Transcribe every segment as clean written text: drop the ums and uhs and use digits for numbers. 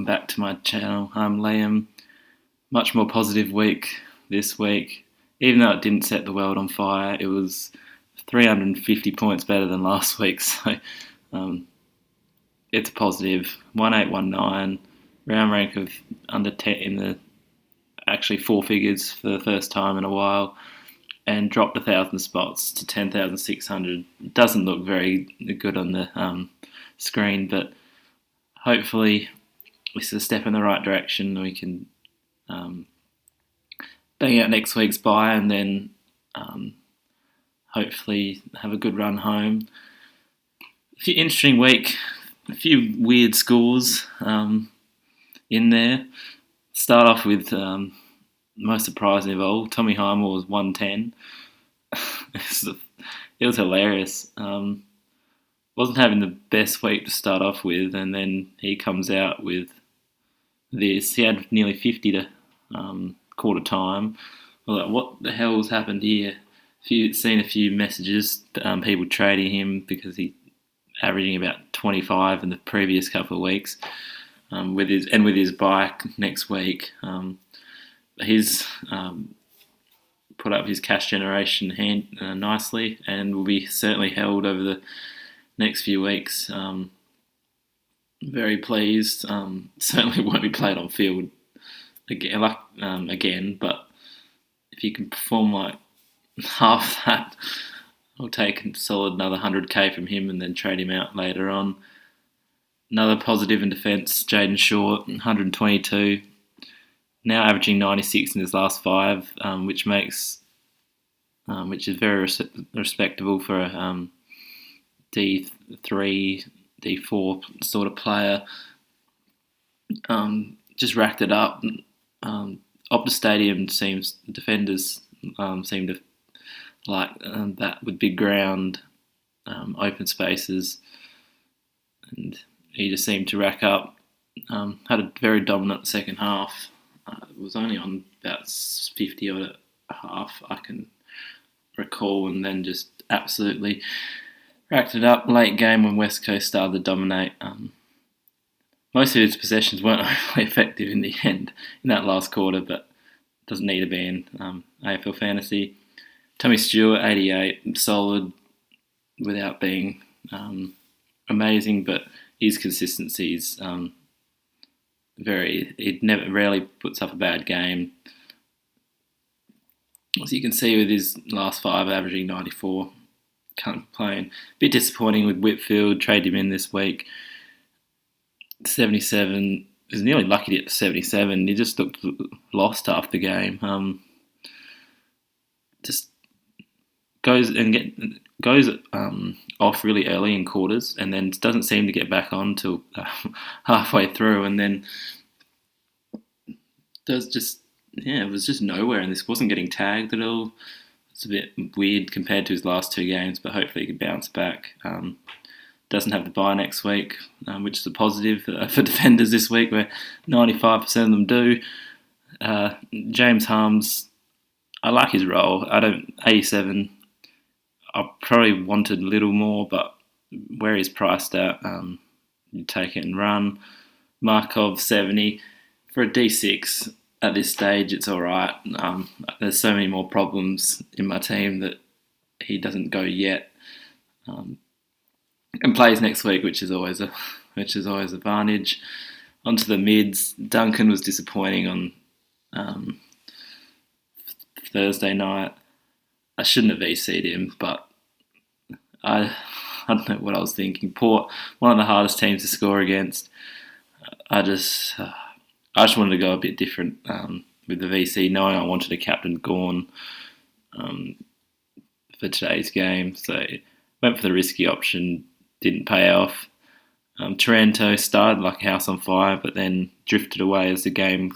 back to my channel. I'm Liam. Much more positive week this week. Even though it didn't set the world on fire, it was 350 points better than last week. So it's a positive. 1819, round rank of under 10 in the actually four figures for the first time in a while, and dropped 1,000 spots to 10,600. It doesn't look very good on the screen, but hopefully it's a step in the right direction. We can bang out next week's bye and then hopefully have a good run home. A few interesting week, a few weird scores in there. Start off with most surprising of all, Tommy Highmore was 110. It was hilarious. Wasn't having the best week to start off with, and then he comes out with this. He had nearly 50 to quarter time. Like, what the hell's happened here? Seen a few messages, people trading him because he's averaging about 25 in the previous couple of weeks. With his bike next week, he's put up his cash generation nicely, and will be certainly held over the next few weeks. Very pleased. Certainly won't be played on field again, but if you can perform like half that, I'll take a solid another 100k from him and then trade him out later on. Another positive in defence, Jaden Short, 122, now averaging 96 in his last five, which is very respectable for a D3, D4 sort of player. Just racked it up. Optus Stadium defenders seem to like that with big ground, open spaces, and he just seemed to rack up. Had a very dominant second half. It was only on about 50 odd at half, I can recall, and then just absolutely racked it up late game when West Coast started to dominate. Most of his possessions weren't overly effective in the end in that last quarter, but doesn't need to be in AFL Fantasy. Tommy Stewart, 88, solid without being amazing, but his consistency is rarely puts up a bad game. As you can see with his last five averaging 94, can't complain. A bit disappointing with Whitfield, traded him in this week. 77, was nearly lucky to get to 77. He just looked lost half the game. Just goes off really early in quarters, and then doesn't seem to get back on till halfway through, and then it was just nowhere, and this wasn't getting tagged at all. It's a bit weird compared to his last two games, but hopefully he can bounce back. Doesn't have the bye next week, which is a positive for defenders this week, where 95% of them do. James Harms, I like his role. 87. I probably wanted a little more, but where he's priced at, you take it and run. Markov, 70. For a D6 at this stage, it's all right. There's so many more problems in my team that he doesn't go yet. And plays next week, which is always advantage. Onto the mids. Duncan was disappointing on Thursday night. I shouldn't have VC'd him, but I don't know what I was thinking. Port, one of the hardest teams to score against. I just wanted to go a bit different with the VC, knowing I wanted a captain Gorn for today's game. So went for the risky option, didn't pay off. Taranto started like a house on fire, but then drifted away as the game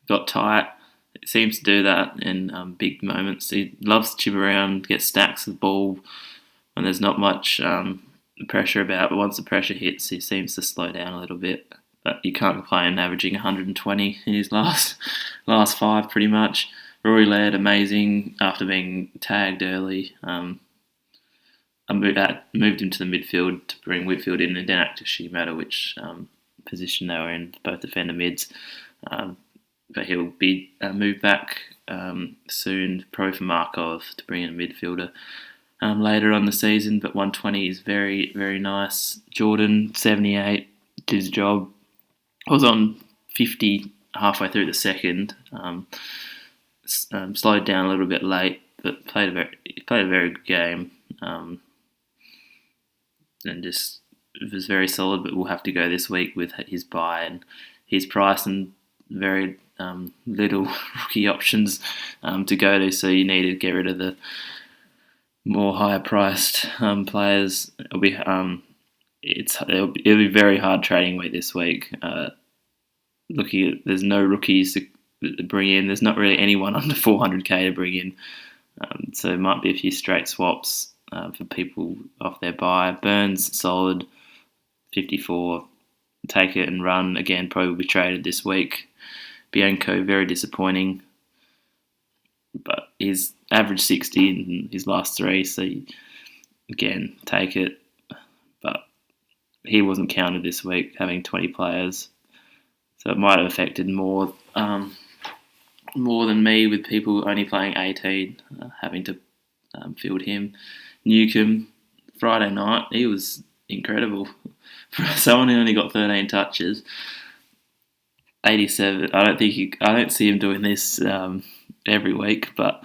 got tight. It seems to do that in big moments. He loves to chip around, get stacks of the ball when there's not much pressure about, but once the pressure hits, he seems to slow down a little bit. But you can't complain, averaging 120 in his last five pretty much. Rory Laird, amazing after being tagged early. moved him to the midfield to bring Whitfield in. It didn't actually matter which position they were in, both defender mids. But he'll be moved back soon, probably for Markov, to bring in a midfielder later on the season. But 120 is very, very nice. Jordan, 78, did his job. I was on 50 halfway through the second. Slowed down a little bit late, but played a very good game. And just was very solid, but we'll have to go this week with his buy and his price and very little rookie options to go to, so you need to get rid of the more higher priced players. It'll be very hard trading week this week. Looking at, there's no rookies to bring in. There's not really anyone under 400k to bring in, so it might be a few straight swaps for people off their buy. Burns solid, 54. Take it and run again. Probably will be traded this week. Bianco, very disappointing, but he's averaged 60 in his last three, so again, take it. But he wasn't counted this week, having 20 players, so it might have affected more than me, with people only playing 18, having to field him. Newcomb, Friday night, he was incredible. For someone who only got 13 touches, 87. I don't see him doing this every week, but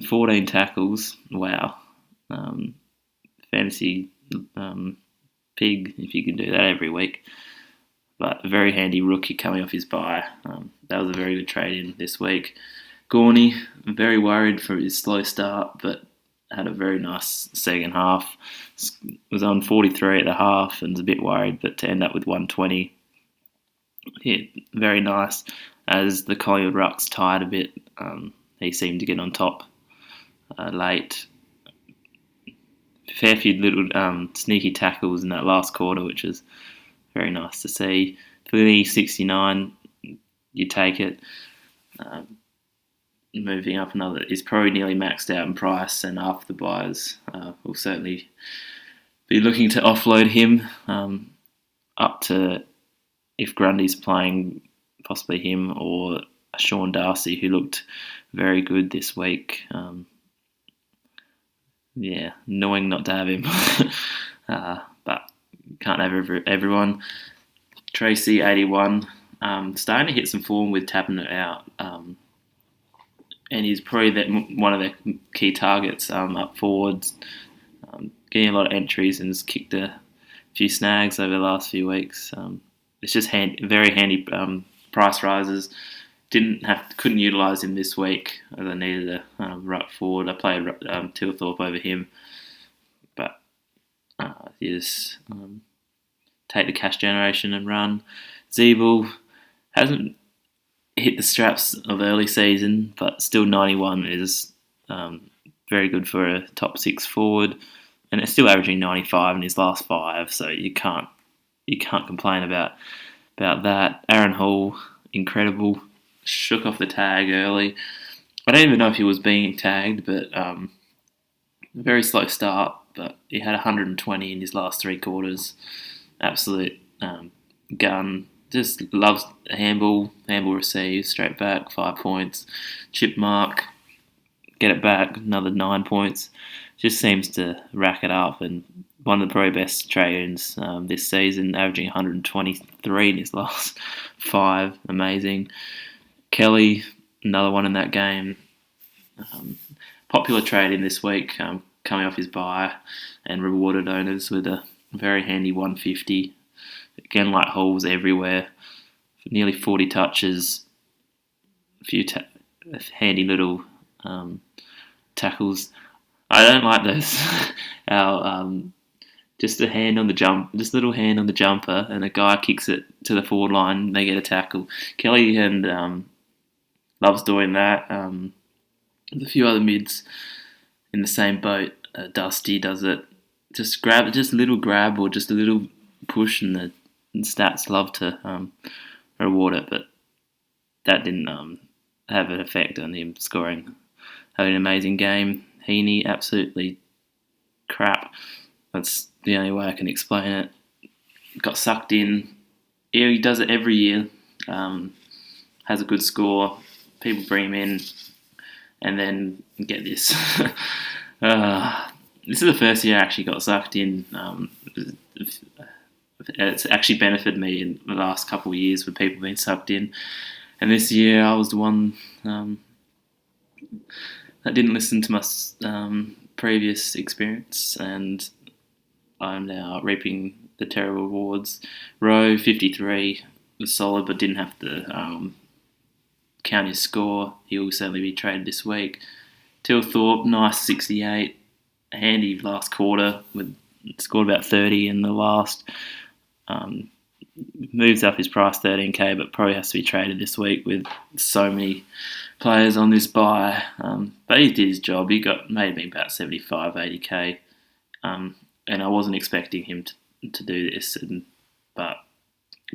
14 tackles. Wow, fantasy pig if you can do that every week. But a very handy rookie coming off his bye. That was a very good trade in this week. Gorney, very worried for his slow start, but had a very nice second half. Was on 43 at the half and was a bit worried, but to end up with 120, yeah, very nice. As the Collingwood rucks tired a bit, he seemed to get on top late. Fair few little sneaky tackles in that last quarter, which is very nice to see. Flinny, 69, you take it. Moving up another, is probably nearly maxed out in price, and after the buyers will certainly be looking to offload him up to, if Grundy's playing, possibly him or Sean Darcy, who looked very good this week. Annoying not to have him, but can't have everyone. Tracy, 81, starting to hit some form with tapping it out. And he's probably one of their key targets up forwards, getting a lot of entries and has kicked a few snags over the last few weeks. It's just very handy price rises. Couldn't utilise him this week as I needed a ruck forward. I played Tilthorpe over him, but you just take the cash generation and run. Zeeble hasn't hit the straps of early season, but still 91 is very good for a top 6 forward, and it's still averaging 95 in his last 5, so you can't complain about that. Aaron Hall, incredible, shook off the tag early. I don't even know if he was being tagged, but very slow start, but he had 120 in his last 3 quarters. Absolute gun. Just loves handball receive, straight back, 5 points. Chip mark, get it back, another 9 points. Just seems to rack it up, and one of the probably best trade-ins this season, averaging 123 in his last 5. Amazing. Kelly, another one in that game. Popular trade-in this week, coming off his bye, and rewarded owners with a very handy 150. Again, like holes everywhere, nearly 40 touches, a few handy little tackles. I don't like those. Just a hand on the jump, just a little hand on the jumper, and a guy kicks it to the forward line, and they get a tackle. Kelly and loves doing that. There's a few other mids in the same boat. Dusty does it. Just a little grab or just a little push, and the stats love to reward it, but that didn't have an effect on him scoring. Having an amazing game. Heaney, absolutely crap. That's the only way I can explain it. Got sucked in. Yeah, he does it every year. Has a good score. People bring him in, and then get this. This is the first year I actually got sucked in. It's actually benefited me in the last couple of years with people being sucked in. And this year I was the one that didn't listen to my previous experience, and I'm now reaping the terrible rewards. Rowe, 53, was solid, but didn't have to count his score. He will certainly be traded this week. Tilthorpe, nice 68. Handy last quarter, scored about 30 in the last. Moves up his price 13k, but probably has to be traded this week with so many players on this buy. But he did his job. He got maybe about 75, 80k, and I wasn't expecting him to do this, but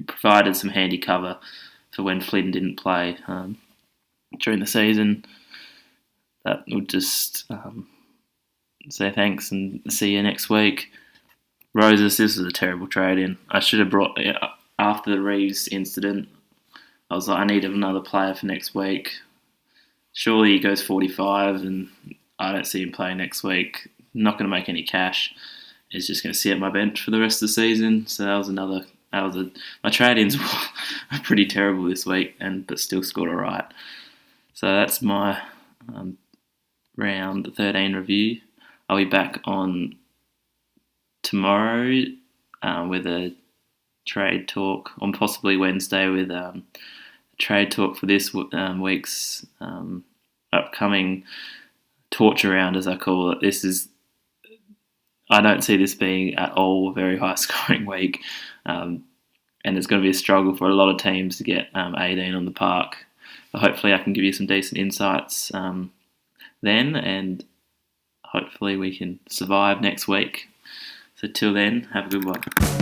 provided some handy cover for when Flynn didn't play during the season. That would just say thanks and see you next week. Roses, this was a terrible trade-in. I should have brought, after the Reeves incident, I was like, I need another player for next week. Surely he goes 45 and I don't see him playing next week. Not going to make any cash. He's just going to sit at my bench for the rest of the season. So my trade-ins were pretty terrible this week, but still scored alright. So that's my round 13 review. I'll be back on tomorrow with a trade talk, on possibly Wednesday with a trade talk for this week's upcoming torture round, as I call it. I don't see this being at all a very high scoring week, and it's going to be a struggle for a lot of teams to get 18 on the park. But hopefully I can give you some decent insights then, and hopefully we can survive next week. So till then, have a good one.